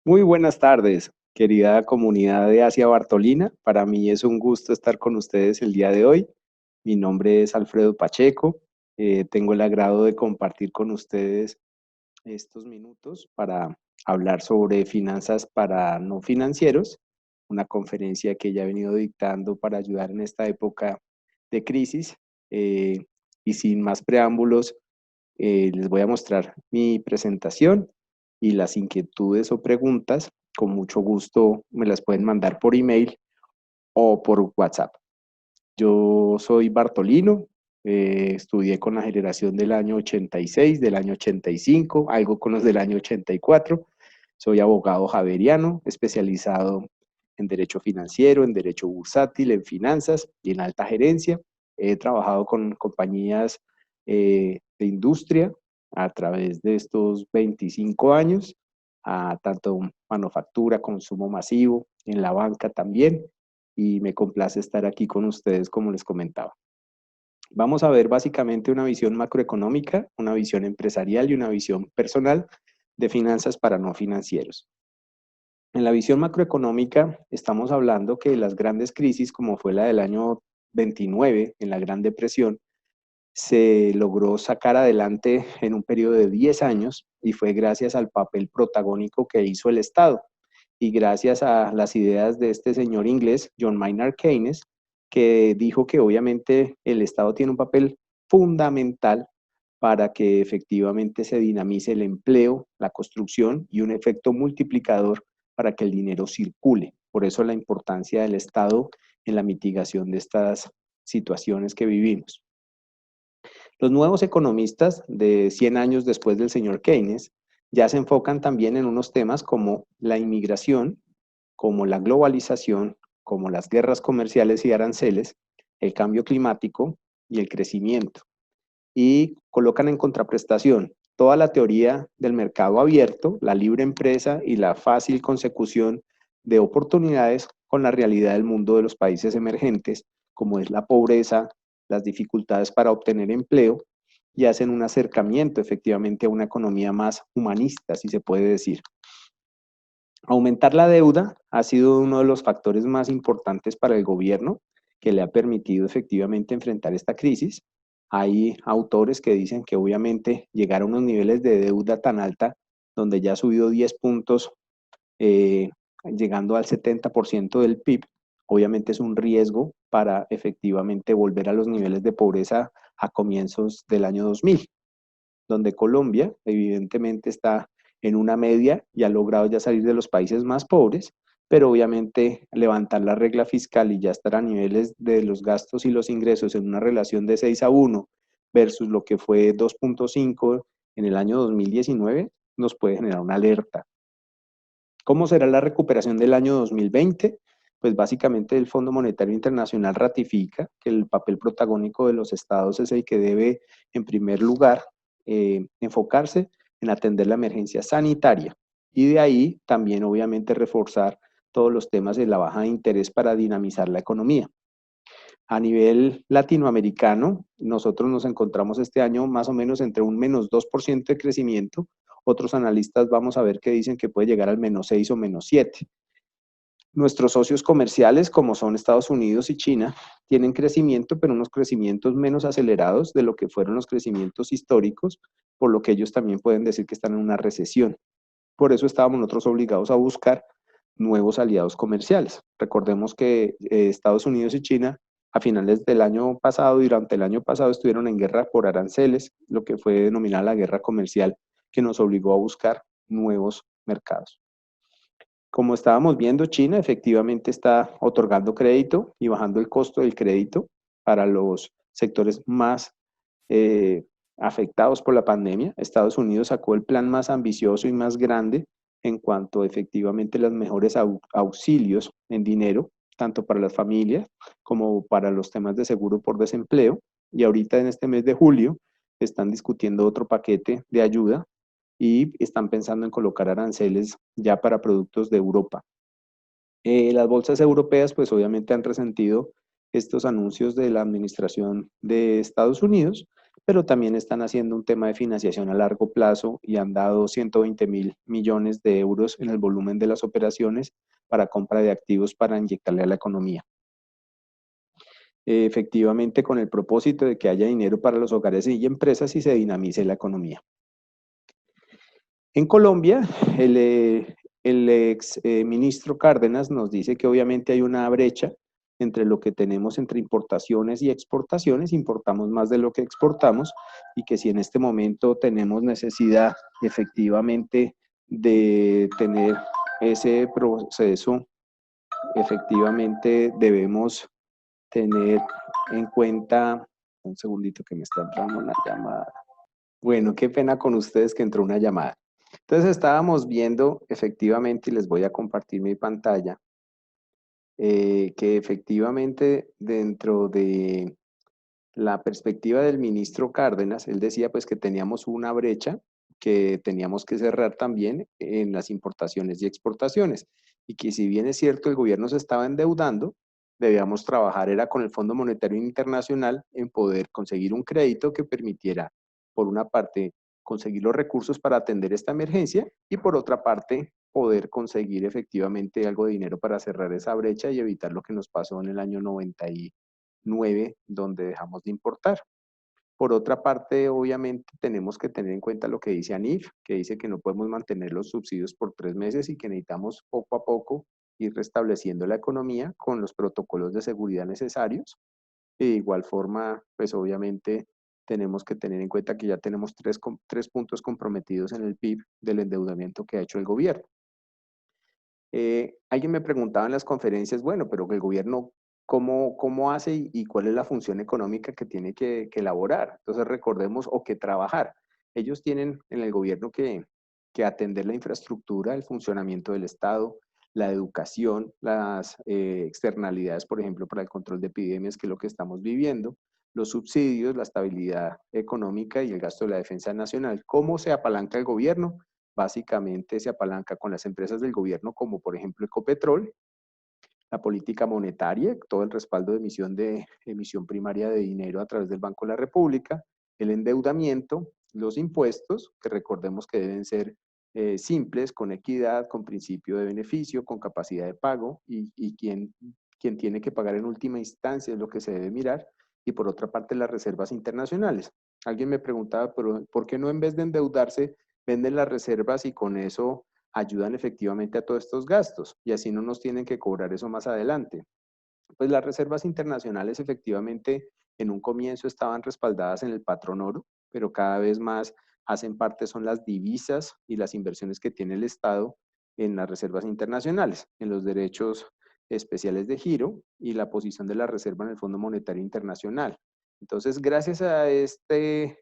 Muy buenas tardes, querida comunidad de Asia Bartolina. Para mí es un gusto estar con ustedes el día de hoy. Mi nombre es Alfredo Pacheco. Tengo el agrado de compartir con ustedes estos minutos para hablar sobre finanzas para no financieros, una conferencia que ya he venido dictando para ayudar en esta época de crisis. Eh, y sin más preámbulos, les voy a mostrar mi presentación y las inquietudes o preguntas, con mucho gusto me las pueden mandar por email o por WhatsApp. Yo soy Bartolino, estudié con la generación del año 86, del año 85, algo con los del año 84. Soy abogado javeriano, especializado en derecho financiero, en derecho bursátil, en finanzas y en alta gerencia. He trabajado con compañías de industria a través de estos 25 años, a tanto manufactura, consumo masivo, en la banca también, y me complace estar aquí con ustedes, como les comentaba. Vamos a ver básicamente una visión macroeconómica, una visión empresarial y una visión personal de finanzas para no financieros. En la visión macroeconómica estamos hablando que las grandes crisis, como fue la del año 29 en la Gran Depresión, se logró sacar adelante en un periodo de 10 años y fue gracias al papel protagónico que hizo el Estado y gracias a las ideas de este señor inglés, John Maynard Keynes, que dijo que obviamente el Estado tiene un papel fundamental para que efectivamente se dinamice el empleo, la construcción y un efecto multiplicador para que el dinero circule. Por eso la importancia del Estado en la mitigación de estas situaciones que vivimos. Los nuevos economistas de 100 años después del señor Keynes ya se enfocan también en unos temas como la inmigración, como la globalización, como las guerras comerciales y aranceles, el cambio climático y el crecimiento. Y colocan en contraprestación toda la teoría del mercado abierto, la libre empresa y la fácil consecución de oportunidades con la realidad del mundo de los países emergentes, como es la pobreza, las dificultades para obtener empleo, y hacen un acercamiento efectivamente a una economía más humanista, si se puede decir. Aumentar la deuda ha sido uno de los factores más importantes para el gobierno que le ha permitido efectivamente enfrentar esta crisis. Hay autores que dicen que obviamente llegar a unos niveles de deuda tan alta, donde ya ha subido 10 puntos, llegando al 70% del PIB, obviamente es un riesgo para efectivamente volver a los niveles de pobreza a comienzos del año 2000, donde Colombia evidentemente está en una media y ha logrado ya salir de los países más pobres, pero obviamente levantar la regla fiscal y ya estar a niveles de los gastos y los ingresos en una relación de 6-1 versus lo que fue 2.5 en el año 2019 nos puede generar una alerta. ¿Cómo será la recuperación del año 2020? Pues básicamente el Fondo Monetario Internacional ratifica que el papel protagónico de los estados es el que debe, en primer lugar, enfocarse en atender la emergencia sanitaria y de ahí también obviamente reforzar todos los temas de la baja de interés para dinamizar la economía. A nivel latinoamericano, nosotros nos encontramos este año más o menos entre un -2% de crecimiento. Otros analistas vamos a ver que dicen que puede llegar al -6 o -7. Nuestros socios comerciales, como son Estados Unidos y China, tienen crecimiento, pero unos crecimientos menos acelerados de lo que fueron los crecimientos históricos, por lo que ellos también pueden decir que están en una recesión. Por eso estábamos nosotros obligados a buscar nuevos aliados comerciales. Recordemos que Estados Unidos y China a finales del año pasado y durante el año pasado estuvieron en guerra por aranceles, lo que fue denominada la guerra comercial, que nos obligó a buscar nuevos mercados. Como estábamos viendo, China efectivamente está otorgando crédito y bajando el costo del crédito para los sectores más afectados por la pandemia. Estados Unidos sacó el plan más ambicioso y más grande en cuanto efectivamente los mejores auxilios en dinero, tanto para las familias como para los temas de seguro por desempleo. Y ahorita en este mes de julio están discutiendo otro paquete de ayuda y están pensando en colocar aranceles ya para productos de Europa. Las bolsas europeas, pues obviamente han resentido estos anuncios de la administración de Estados Unidos, pero también están haciendo un tema de financiación a largo plazo y han dado 120.000 millones de euros en el volumen de las operaciones para compra de activos para inyectarle a la economía. Efectivamente, con el propósito de que haya dinero para los hogares y empresas y se dinamice la economía. En Colombia, el ex ministro Cárdenas nos dice que obviamente hay una brecha entre lo que tenemos entre importaciones y exportaciones, importamos más de lo que exportamos y que si en este momento tenemos necesidad efectivamente de tener ese proceso, efectivamente debemos tener en cuenta, un segundito que me está entrando una llamada. Bueno, qué pena con ustedes que entró una llamada. Entonces estábamos viendo efectivamente, y les voy a compartir mi pantalla, que efectivamente dentro de la perspectiva del ministro Cárdenas, él decía pues que teníamos una brecha que teníamos que cerrar también en las importaciones y exportaciones, y que si bien es cierto el gobierno se estaba endeudando, debíamos trabajar era con el Fondo Monetario Internacional en poder conseguir un crédito que permitiera, por una parte, conseguir los recursos para atender esta emergencia y por otra parte, poder conseguir efectivamente algo de dinero para cerrar esa brecha y evitar lo que nos pasó en el año 99, donde dejamos de importar. Por otra parte, obviamente tenemos que tener en cuenta lo que dice ANIF, que dice que no podemos mantener los subsidios por 3 meses y que necesitamos poco a poco ir restableciendo la economía con los protocolos de seguridad necesarios. Y de igual forma, pues obviamente tenemos que tener en cuenta que ya tenemos tres puntos comprometidos en el PIB del endeudamiento que ha hecho el gobierno. Alguien me preguntaba en las conferencias, bueno, pero el gobierno, ¿cómo hace y cuál es la función económica que tiene que elaborar? Entonces recordemos, o que trabajar. Ellos tienen en el gobierno que atender la infraestructura, el funcionamiento del Estado, la educación, las externalidades, por ejemplo, para el control de epidemias, que es lo que estamos viviendo, los subsidios, la estabilidad económica y el gasto de la defensa nacional. ¿Cómo se apalanca el gobierno? Básicamente se apalanca con las empresas del gobierno, como por ejemplo Ecopetrol, la política monetaria, todo el respaldo de emisión primaria de dinero a través del Banco de la República, el endeudamiento, los impuestos, que recordemos que deben ser simples, con equidad, con principio de beneficio, con capacidad de pago y quien tiene que pagar en última instancia es lo que se debe mirar. Y por otra parte, las reservas internacionales. Alguien me preguntaba, pero ¿por qué no en vez de endeudarse, venden las reservas y con eso ayudan efectivamente a todos estos gastos y así no nos tienen que cobrar eso más adelante? Pues las reservas internacionales efectivamente en un comienzo estaban respaldadas en el patrón oro, pero cada vez más hacen parte son las divisas y las inversiones que tiene el Estado en las reservas internacionales, en los derechos especiales de giro y la posición de la reserva en el Fondo Monetario Internacional. Entonces, gracias a este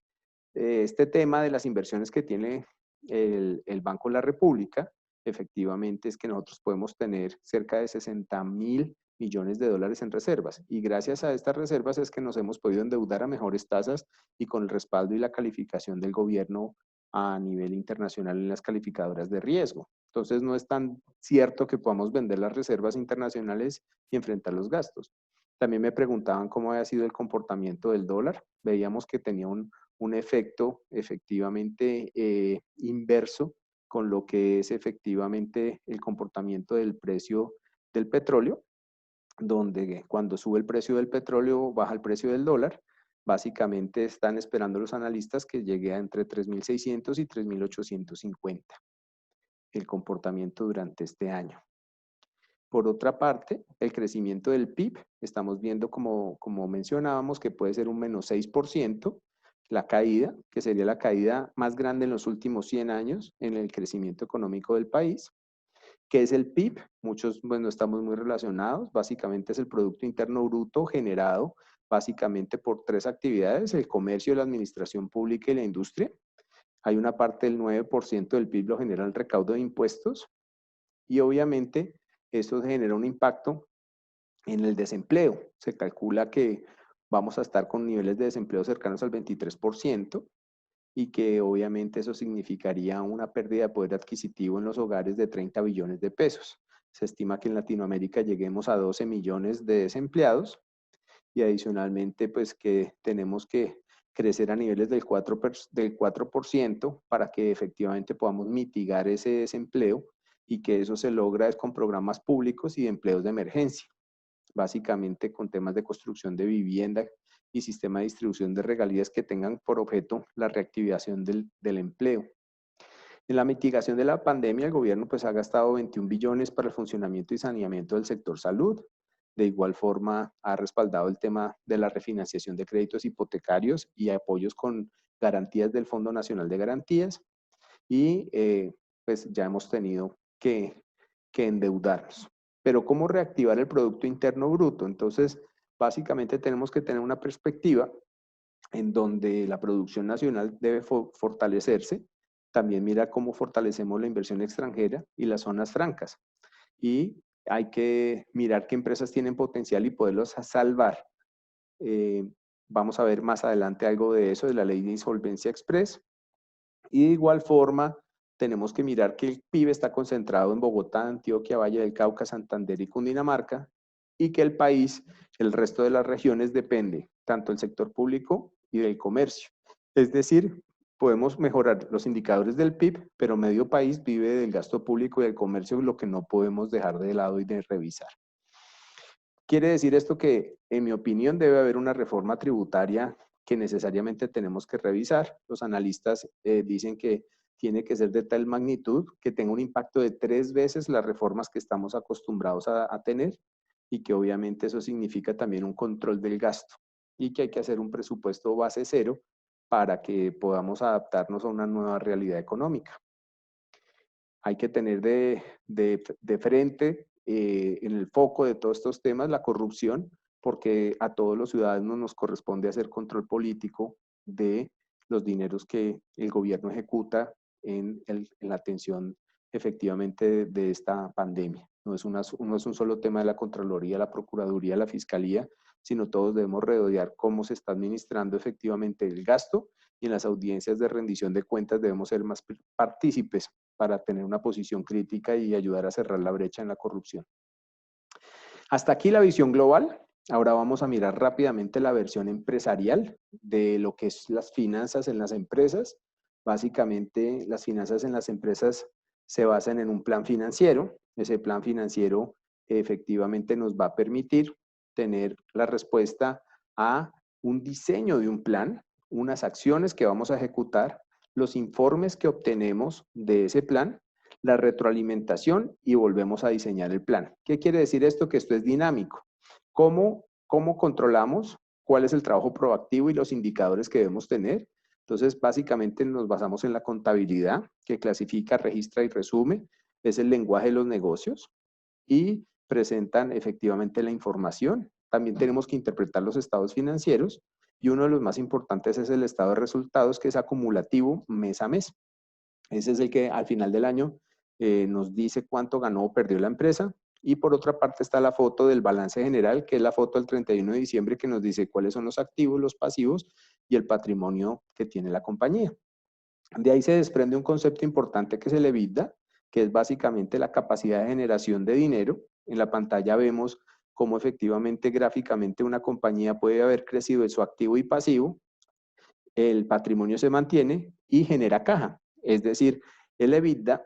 tema de las inversiones que tiene el Banco de la República, efectivamente es que nosotros podemos tener cerca de 60.000 millones de dólares en reservas. Y gracias a estas reservas es que nos hemos podido endeudar a mejores tasas y con el respaldo y la calificación del gobierno a nivel internacional en las calificadoras de riesgo. Entonces no es tan cierto que podamos vender las reservas internacionales y enfrentar los gastos. También me preguntaban cómo había sido el comportamiento del dólar. Veíamos que tenía un efecto efectivamente inverso con lo que es efectivamente el comportamiento del precio del petróleo, donde cuando sube el precio del petróleo baja el precio del dólar. Básicamente están esperando los analistas que llegue a entre 3.600 y 3.850 el comportamiento durante este año. Por otra parte, el crecimiento del PIB, estamos viendo como mencionábamos que puede ser un -6%, la caída, que sería la caída más grande en los últimos 100 años en el crecimiento económico del país. ¿Qué es el PIB? Muchos, bueno, estamos muy relacionados. Básicamente es el Producto Interno Bruto generado básicamente por tres actividades: el comercio, la administración pública y la industria. Hay una parte del 9% del PIB lo genera el recaudo de impuestos y obviamente eso genera un impacto en el desempleo. Se calcula que vamos a estar con niveles de desempleo cercanos al 23% y que obviamente eso significaría una pérdida de poder adquisitivo en los hogares de 30 billones de pesos. Se estima que en Latinoamérica lleguemos a 12 millones de desempleados y adicionalmente pues que tenemos que crecer a niveles del 4% para que efectivamente podamos mitigar ese desempleo y que eso se logra es con programas públicos y de empleos de emergencia, básicamente con temas de construcción de vivienda y sistema de distribución de regalías que tengan por objeto la reactivación del empleo. En la mitigación de la pandemia, el gobierno pues, ha gastado 21 billones para el funcionamiento y saneamiento del sector salud. De igual forma, ha respaldado el tema de la refinanciación de créditos hipotecarios y apoyos con garantías del Fondo Nacional de Garantías. Y pues ya hemos tenido que endeudarnos. Pero ¿cómo reactivar el Producto Interno Bruto? Entonces, básicamente tenemos que tener una perspectiva en donde la producción nacional debe fortalecerse. También mira cómo fortalecemos la inversión extranjera y las zonas francas. Y hay que mirar qué empresas tienen potencial y poderlos salvar. Vamos a ver más adelante algo de eso, de la ley de insolvencia express. Y de igual forma, tenemos que mirar que el PIB está concentrado en Bogotá, Antioquia, Valle del Cauca, Santander y Cundinamarca, y que el país, el resto de las regiones, depende tanto del sector público y del comercio. Es decir, podemos mejorar los indicadores del PIB, pero medio país vive del gasto público y del comercio, lo que no podemos dejar de lado y de revisar. Quiere decir esto que, en mi opinión, debe haber una reforma tributaria que necesariamente tenemos que revisar. Los analistas dicen que tiene que ser de tal magnitud que tenga un impacto de 3 veces las reformas que estamos acostumbrados a tener y que obviamente eso significa también un control del gasto y que hay que hacer un presupuesto base cero para que podamos adaptarnos a una nueva realidad económica. Hay que tener de frente en el foco de todos estos temas la corrupción, porque a todos los ciudadanos nos corresponde hacer control político de los dineros que el gobierno ejecuta en la atención efectivamente de esta pandemia. No es un solo tema de la Contraloría, la Procuraduría, la Fiscalía, sino todos debemos rodear cómo se está administrando efectivamente el gasto y en las audiencias de rendición de cuentas debemos ser más partícipes para tener una posición crítica y ayudar a cerrar la brecha en la corrupción. Hasta aquí la visión global. Ahora vamos a mirar rápidamente la versión empresarial de lo que es las finanzas en las empresas. Básicamente, las finanzas en las empresas se basan en un plan financiero. Ese plan financiero efectivamente nos va a permitir tener la respuesta a un diseño de un plan, unas acciones que vamos a ejecutar, los informes que obtenemos de ese plan, la retroalimentación y volvemos a diseñar el plan. ¿Qué quiere decir esto? Que esto es dinámico. ¿Cómo controlamos cuál es el trabajo proactivo y los indicadores que debemos tener? Entonces, básicamente nos basamos en la contabilidad, que clasifica, registra y resume. Es el lenguaje de los negocios y presentan efectivamente la información. También tenemos que interpretar los estados financieros y uno de los más importantes es el estado de resultados, que es acumulativo mes a mes. Ese es el que al final del año nos dice cuánto ganó o perdió la empresa. Y por otra parte está la foto del balance general, que es la foto del 31 de diciembre que nos dice cuáles son los activos, los pasivos y el patrimonio que tiene la compañía. De ahí se desprende un concepto importante que es el EBITDA, que es básicamente la capacidad de generación de dinero. En la pantalla vemos cómo efectivamente gráficamente una compañía puede haber crecido en su activo y pasivo, el patrimonio se mantiene y genera caja. Es decir, el EBITDA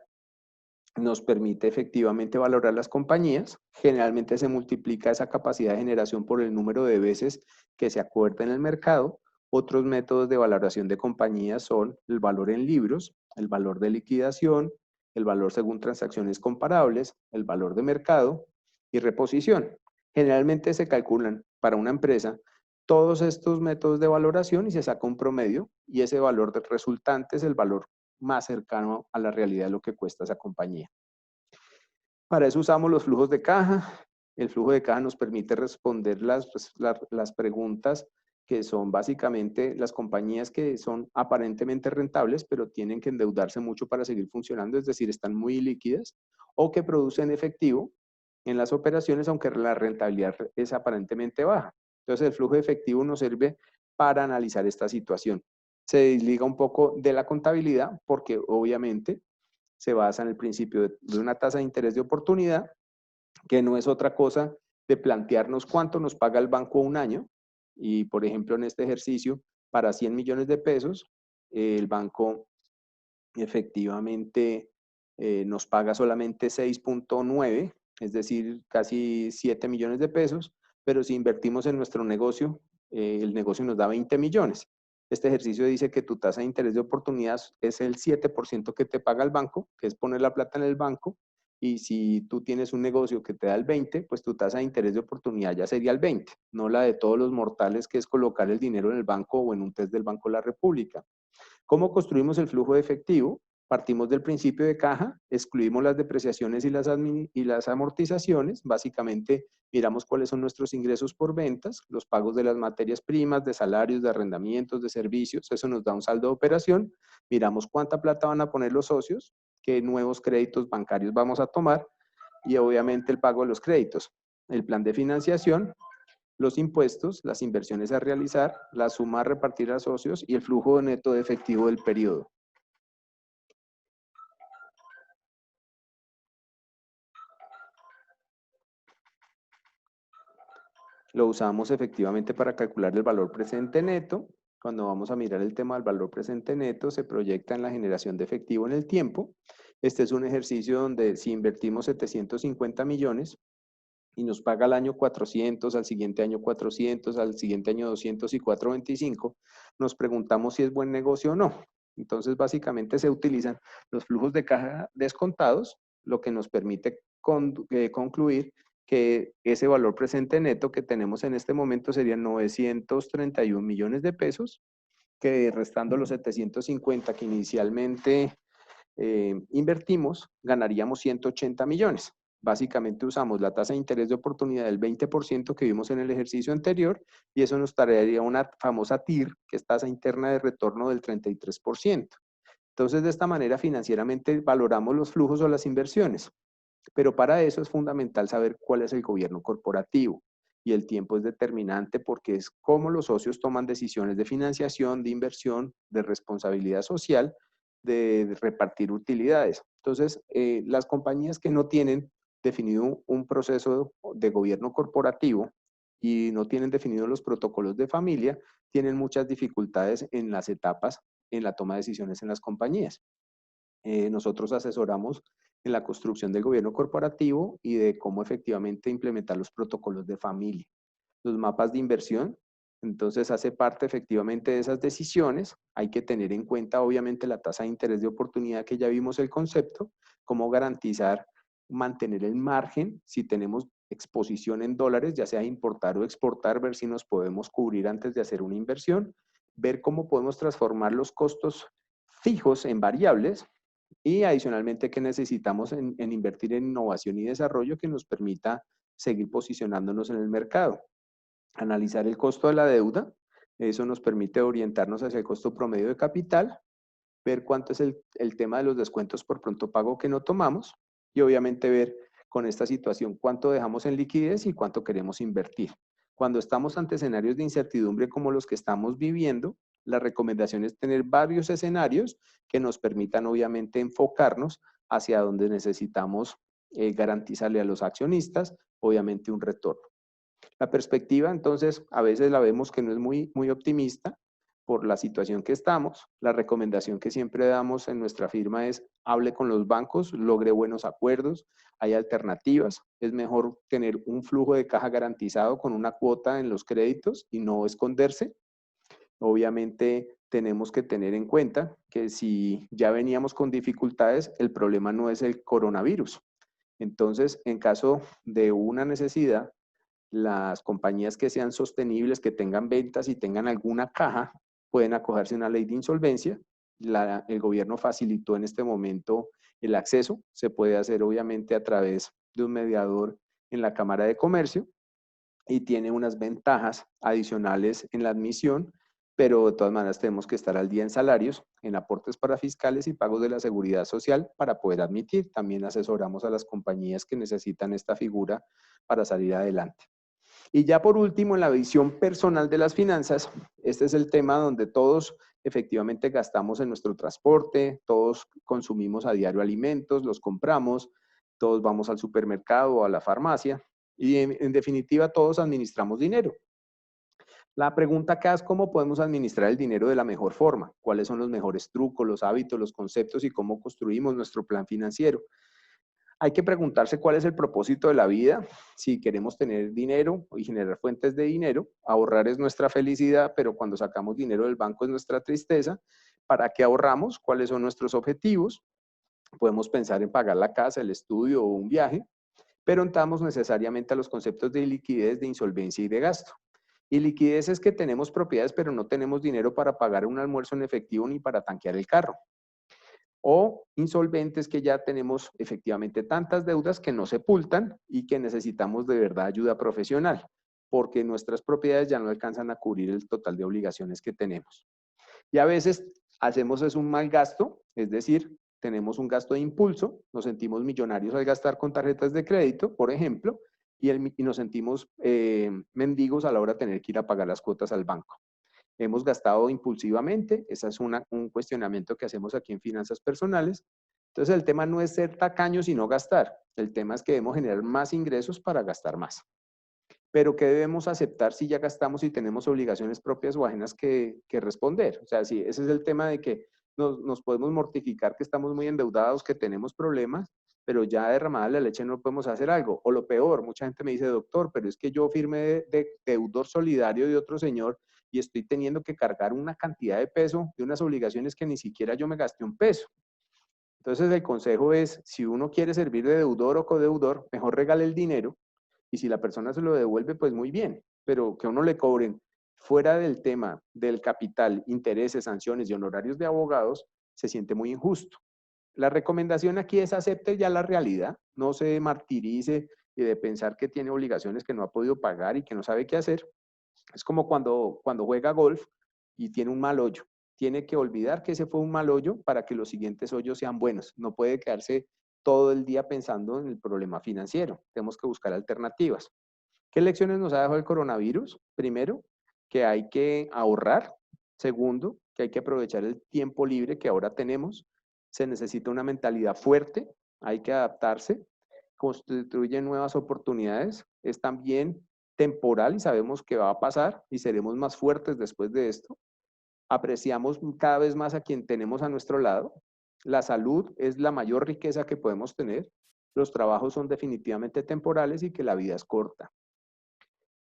nos permite efectivamente valorar las compañías. Generalmente se multiplica esa capacidad de generación por el número de veces que se acuerda en el mercado. Otros métodos de valoración de compañías son el valor en libros, el valor de liquidación, el valor según transacciones comparables, el valor de mercado y reposición. Generalmente se calculan para una empresa todos estos métodos de valoración y se saca un promedio y ese valor resultante es el valor más cercano a la realidad de lo que cuesta esa compañía. Para eso usamos los flujos de caja. El flujo de caja nos permite responder las preguntas que son básicamente las compañías que son aparentemente rentables, pero tienen que endeudarse mucho para seguir funcionando, es decir, están muy líquidas, o que producen efectivo en las operaciones, aunque la rentabilidad es aparentemente baja. Entonces, el flujo de efectivo nos sirve para analizar esta situación. Se desliga un poco de la contabilidad porque obviamente se basa en el principio de una tasa de interés de oportunidad que no es otra cosa de plantearnos cuánto nos paga el banco un año. Y, por ejemplo, en este ejercicio, para 100 millones de pesos, el banco efectivamente nos paga solamente 6.9, es decir, casi 7 millones de pesos, pero si invertimos en nuestro negocio, el negocio nos da 20 millones. Este ejercicio dice que tu tasa de interés de oportunidad es el 7% que te paga el banco, que es poner la plata en el banco, y si tú tienes un negocio que te da el 20, pues tu tasa de interés de oportunidad ya sería el 20, no la de todos los mortales que es colocar el dinero en el banco o en un test del Banco de la República. ¿Cómo construimos el flujo de efectivo? Partimos del principio de caja, excluimos las depreciaciones y las amortizaciones. Básicamente, miramos cuáles son nuestros ingresos por ventas, los pagos de las materias primas, de salarios, de arrendamientos, de servicios. Eso nos da un saldo de operación. Miramos cuánta plata van a poner los socios, qué nuevos créditos bancarios vamos a tomar y obviamente el pago de los créditos. El plan de financiación, los impuestos, las inversiones a realizar, la suma a repartir a socios y el flujo neto de efectivo del periodo. Lo usamos efectivamente para calcular el valor presente neto. Cuando vamos a mirar el tema del valor presente neto, se proyecta en la generación de efectivo en el tiempo. Este es un ejercicio donde si invertimos 750 millones y nos paga al año 400, al siguiente año 400, al siguiente año 200 y 425, nos preguntamos si es buen negocio o no. Entonces, básicamente se utilizan los flujos de caja descontados, lo que nos permite concluir que ese valor presente neto que tenemos en este momento serían 931 millones de pesos, que restando los 750 que inicialmente invertimos, ganaríamos 180 millones. Básicamente usamos la tasa de interés de oportunidad del 20% que vimos en el ejercicio anterior y eso nos traería una famosa TIR, que es tasa interna de retorno del 33%. Entonces, de esta manera financieramente valoramos los flujos o las inversiones. Pero para eso es fundamental saber cuál es el gobierno corporativo. Y el tiempo es determinante porque es cómo los socios toman decisiones de financiación, de inversión, de responsabilidad social, de repartir utilidades. Entonces, las compañías que no tienen definido un proceso de gobierno corporativo y no tienen definidos los protocolos de familia, tienen muchas dificultades en las etapas en la toma de decisiones en las compañías. Nosotros asesoramos en la construcción del gobierno corporativo y de cómo efectivamente implementar los protocolos de familia. Los mapas de inversión, entonces hace parte efectivamente de esas decisiones. Hay que tener en cuenta obviamente la tasa de interés de oportunidad que ya vimos el concepto, cómo garantizar mantener el margen si tenemos exposición en dólares, ya sea importar o exportar, ver si nos podemos cubrir antes de hacer una inversión, ver cómo podemos transformar los costos fijos en variables y adicionalmente que necesitamos en invertir en innovación y desarrollo que nos permita seguir posicionándonos en el mercado. Analizar el costo de la deuda, eso nos permite orientarnos hacia el costo promedio de capital, ver cuánto es el tema de los descuentos por pronto pago que no tomamos y obviamente ver con esta situación cuánto dejamos en liquidez y cuánto queremos invertir. Cuando estamos ante escenarios de incertidumbre como los que estamos viviendo, la recomendación es tener varios escenarios que nos permitan obviamente enfocarnos hacia donde necesitamos garantizarle a los accionistas obviamente un retorno. La perspectiva, entonces, a veces la vemos que no es muy optimista por la situación que estamos. La recomendación que siempre damos en nuestra firma es hable con los bancos, logre buenos acuerdos, hay alternativas. Es mejor tener un flujo de caja garantizado con una cuota en los créditos y no esconderse. Obviamente tenemos que tener en cuenta que si ya veníamos con dificultades, el problema no es el coronavirus. Entonces, en caso de una necesidad, las compañías que sean sostenibles, que tengan ventas y tengan alguna caja, pueden acogerse a una ley de insolvencia. El gobierno facilitó en este momento el acceso. Se puede hacer obviamente a través de un mediador en la Cámara de Comercio y tiene unas ventajas adicionales en la admisión, pero de todas maneras tenemos que estar al día en salarios, en aportes para fiscales y pagos de la seguridad social para poder admitir. También asesoramos a las compañías que necesitan esta figura para salir adelante. Y ya por último, en la visión personal de las finanzas, este es el tema donde todos efectivamente gastamos en nuestro transporte, todos consumimos a diario alimentos, los compramos, todos vamos al supermercado o a la farmacia y en definitiva todos administramos dinero. La pregunta acá es cómo podemos administrar el dinero de la mejor forma, cuáles son los mejores trucos, los hábitos, los conceptos y cómo construimos nuestro plan financiero. Hay que preguntarse cuál es el propósito de la vida, si queremos tener dinero y generar fuentes de dinero. Ahorrar es nuestra felicidad, pero cuando sacamos dinero del banco es nuestra tristeza. ¿Para qué ahorramos? ¿Cuáles son nuestros objetivos? Podemos pensar en pagar la casa, el estudio o un viaje, pero entramos necesariamente a los conceptos de liquidez, de insolvencia y de gasto. Y liquidez es que tenemos propiedades, pero no tenemos dinero para pagar un almuerzo en efectivo ni para tanquear el carro. O insolventes que ya tenemos efectivamente tantas deudas que no sepultan y que necesitamos de verdad ayuda profesional, porque nuestras propiedades ya no alcanzan a cubrir el total de obligaciones que tenemos. Y a veces hacemos es un mal gasto, es decir, tenemos un gasto de impulso, nos sentimos millonarios al gastar con tarjetas de crédito, por ejemplo, y nos sentimos mendigos a la hora de tener que ir a pagar las cuotas al banco. Hemos gastado impulsivamente, ese es un cuestionamiento que hacemos aquí en Finanzas Personales. Entonces el tema no es ser tacaño, sino gastar. El tema es que debemos generar más ingresos para gastar más. Pero ¿qué debemos aceptar si ya gastamos y tenemos obligaciones propias o ajenas que responder? O sea, sí, ese es el tema de que nos podemos mortificar que estamos muy endeudados, que tenemos problemas, pero ya derramada la leche no podemos hacer algo. O lo peor, mucha gente me dice, doctor, pero es que yo firmé de deudor solidario de otro señor y estoy teniendo que cargar una cantidad de peso de unas obligaciones que ni siquiera yo me gasté un peso. Entonces el consejo es, si uno quiere servir de deudor o codeudor, mejor regale el dinero y si la persona se lo devuelve, pues muy bien, pero que a uno le cobren fuera del tema del capital, intereses, sanciones y honorarios de abogados, se siente muy injusto. La recomendación aquí es acepte ya la realidad, no se martirice de pensar que tiene obligaciones que no ha podido pagar y que no sabe qué hacer. Es como cuando juega golf y tiene un mal hoyo. Tiene que olvidar que ese fue un mal hoyo para que los siguientes hoyos sean buenos. No puede quedarse todo el día pensando en el problema financiero. Tenemos que buscar alternativas. ¿Qué lecciones nos ha dejado el coronavirus? Primero, que hay que ahorrar. Segundo, que hay que aprovechar el tiempo libre que ahora tenemos. Se necesita una mentalidad fuerte, hay que adaptarse, constituye nuevas oportunidades. Es también temporal y sabemos que va a pasar y seremos más fuertes después de esto. Apreciamos cada vez más a quien tenemos a nuestro lado. La salud es la mayor riqueza que podemos tener. Los trabajos son definitivamente temporales y que la vida es corta.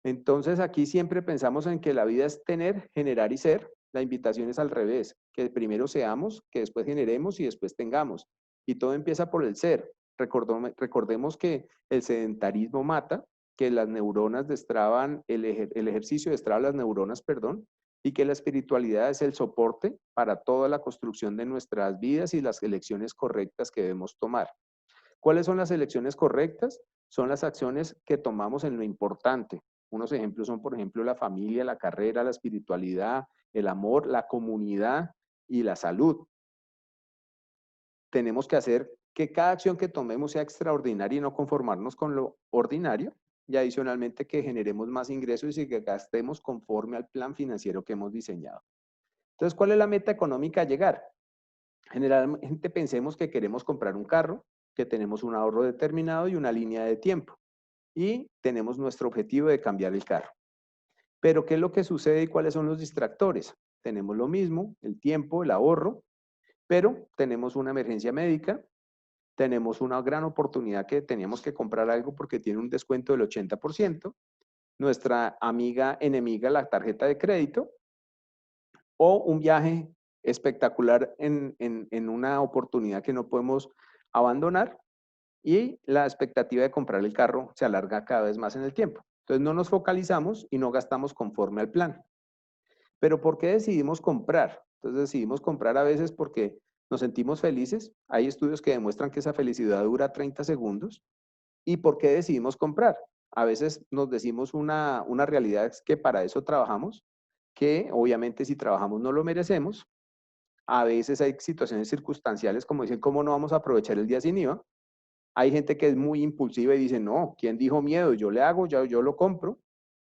Entonces aquí siempre pensamos en que la vida es tener, generar y ser. La invitación es al revés, que primero seamos, que después generemos y después tengamos. Y todo empieza por el ser. Recordemos que el sedentarismo mata, que las neuronas destraban, el ejercicio destraba las neuronas, perdón, y que la espiritualidad es el soporte para toda la construcción de nuestras vidas y las elecciones correctas que debemos tomar. ¿Cuáles son las elecciones correctas? Son las acciones que tomamos en lo importante. Unos ejemplos son, por ejemplo, la familia, la carrera, la espiritualidad, el amor, la comunidad y la salud. Tenemos que hacer que cada acción que tomemos sea extraordinaria y no conformarnos con lo ordinario. Y adicionalmente que generemos más ingresos y que gastemos conforme al plan financiero que hemos diseñado. Entonces, ¿cuál es la meta económica a llegar? Generalmente pensemos que queremos comprar un carro, que tenemos un ahorro determinado y una línea de tiempo. Y tenemos nuestro objetivo de cambiar el carro. Pero ¿qué es lo que sucede y cuáles son los distractores? Tenemos lo mismo, el tiempo, el ahorro, pero tenemos una emergencia médica, tenemos una gran oportunidad que teníamos que comprar algo porque tiene un descuento del 80%, nuestra amiga enemiga, la tarjeta de crédito, o un viaje espectacular en una oportunidad que no podemos abandonar y la expectativa de comprar el carro se alarga cada vez más en el tiempo. Entonces no nos focalizamos y no gastamos conforme al plan. Pero ¿por qué decidimos comprar? Entonces decidimos comprar a veces porque nos sentimos felices. Hay estudios que demuestran que esa felicidad dura 30 segundos. ¿Y por qué decidimos comprar? A veces nos decimos una realidad es que para eso trabajamos, que obviamente si trabajamos no lo merecemos. A veces hay situaciones circunstanciales como dicen, ¿cómo no vamos a aprovechar el día sin IVA? Hay gente que es muy impulsiva y dice, no, ¿quién dijo miedo? Yo le hago, yo lo compro.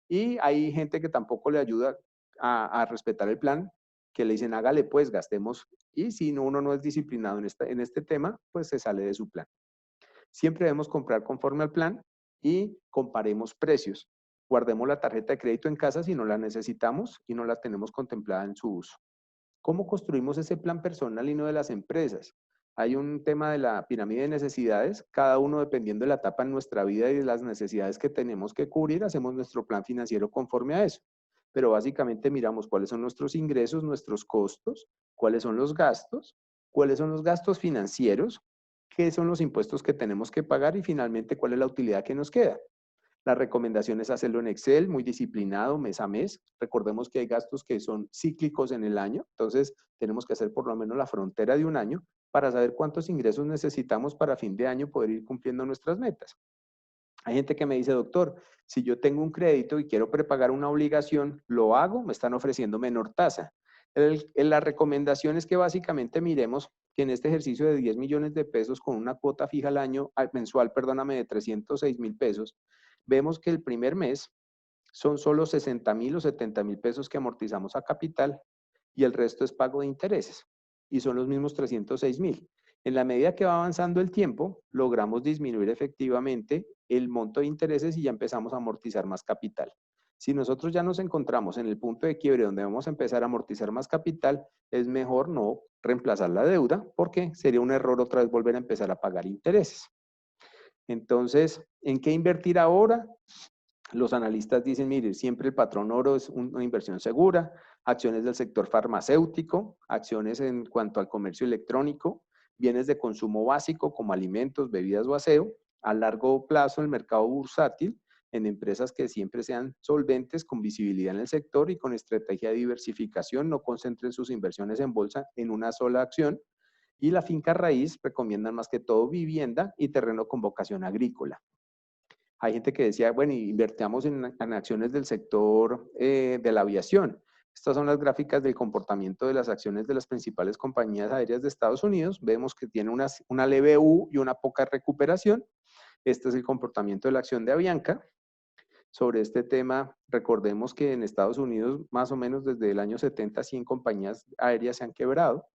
Y hay gente que tampoco le ayuda a respetar el plan, que le dicen, hágale pues, gastemos. Y si uno no es disciplinado en este tema, pues se sale de su plan. Siempre debemos comprar conforme al plan y comparemos precios. Guardemos la tarjeta de crédito en casa si no la necesitamos y no la tenemos contemplada en su uso. ¿Cómo construimos ese plan personal y no de las empresas? Hay un tema de la pirámide de necesidades, cada uno dependiendo de la etapa en nuestra vida y de las necesidades que tenemos que cubrir, hacemos nuestro plan financiero conforme a eso. Pero básicamente miramos cuáles son nuestros ingresos, nuestros costos, cuáles son los gastos financieros, qué son los impuestos que tenemos que pagar y finalmente cuál es la utilidad que nos queda. La recomendación es hacerlo en Excel, muy disciplinado, mes a mes. Recordemos que hay gastos que son cíclicos en el año, entonces tenemos que hacer por lo menos la frontera de un año para saber cuántos ingresos necesitamos para fin de año poder ir cumpliendo nuestras metas. Hay gente que me dice, doctor, si yo tengo un crédito y quiero prepagar una obligación, ¿lo hago? Me están ofreciendo menor tasa. La recomendación es que básicamente miremos que en este ejercicio de 10 millones de pesos con una cuota fija al año, mensual, perdóname, de 306,000 pesos, vemos que el primer mes son solo 60,000 o 70,000 pesos que amortizamos a capital y el resto es pago de intereses y son los mismos 306,000. En la medida que va avanzando el tiempo, logramos disminuir efectivamente el monto de intereses y ya empezamos a amortizar más capital. Si nosotros ya nos encontramos en el punto de quiebre donde vamos a empezar a amortizar más capital, es mejor no reemplazar la deuda porque sería un error otra vez volver a empezar a pagar intereses. Entonces, ¿en qué invertir ahora? Los analistas dicen, mire, siempre el patrón oro es una inversión segura, acciones del sector farmacéutico, acciones en cuanto al comercio electrónico, bienes de consumo básico como alimentos, bebidas o aseo, a largo plazo el mercado bursátil, en empresas que siempre sean solventes, con visibilidad en el sector y con estrategia de diversificación, no concentren sus inversiones en bolsa en una sola acción, y la finca raíz recomiendan más que todo vivienda y terreno con vocación agrícola. Hay gente que decía, bueno, invertamos en acciones del sector de la aviación. Estas son las gráficas del comportamiento de las acciones de las principales compañías aéreas de Estados Unidos. Vemos que tiene una leve U y una poca recuperación. Este es el comportamiento de la acción de Avianca. Sobre este tema, recordemos que en Estados Unidos, más o menos desde el año 70, 100 compañías aéreas se han quebrado,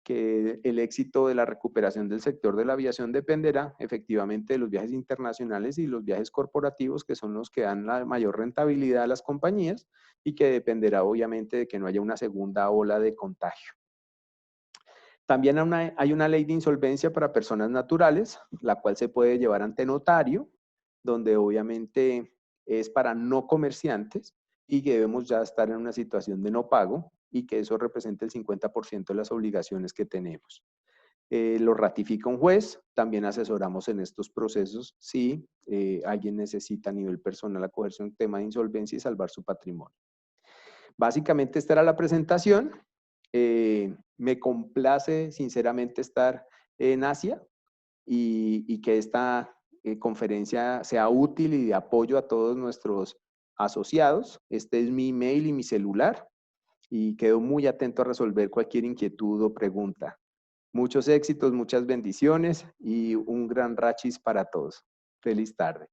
que el éxito de la recuperación del sector de la aviación dependerá efectivamente de los viajes internacionales y los viajes corporativos, que son los que dan la mayor rentabilidad a las compañías y que dependerá obviamente de que no haya una segunda ola de contagio. También hay una ley de insolvencia para personas naturales, la cual se puede llevar ante notario, donde obviamente es para no comerciantes y que debemos ya estar en una situación de no pago y que eso representa el 50% de las obligaciones que tenemos. Lo ratifica un juez, también asesoramos en estos procesos si alguien necesita a nivel personal acogerse a un tema de insolvencia y salvar su patrimonio. Básicamente esta era la presentación. Me complace sinceramente estar en Asia y que esta conferencia sea útil y de apoyo a todos nuestros asociados. Este es mi email y mi celular y quedo muy atento a resolver cualquier inquietud o pregunta. Muchos éxitos, muchas bendiciones y un gran rachis para todos. Feliz tarde.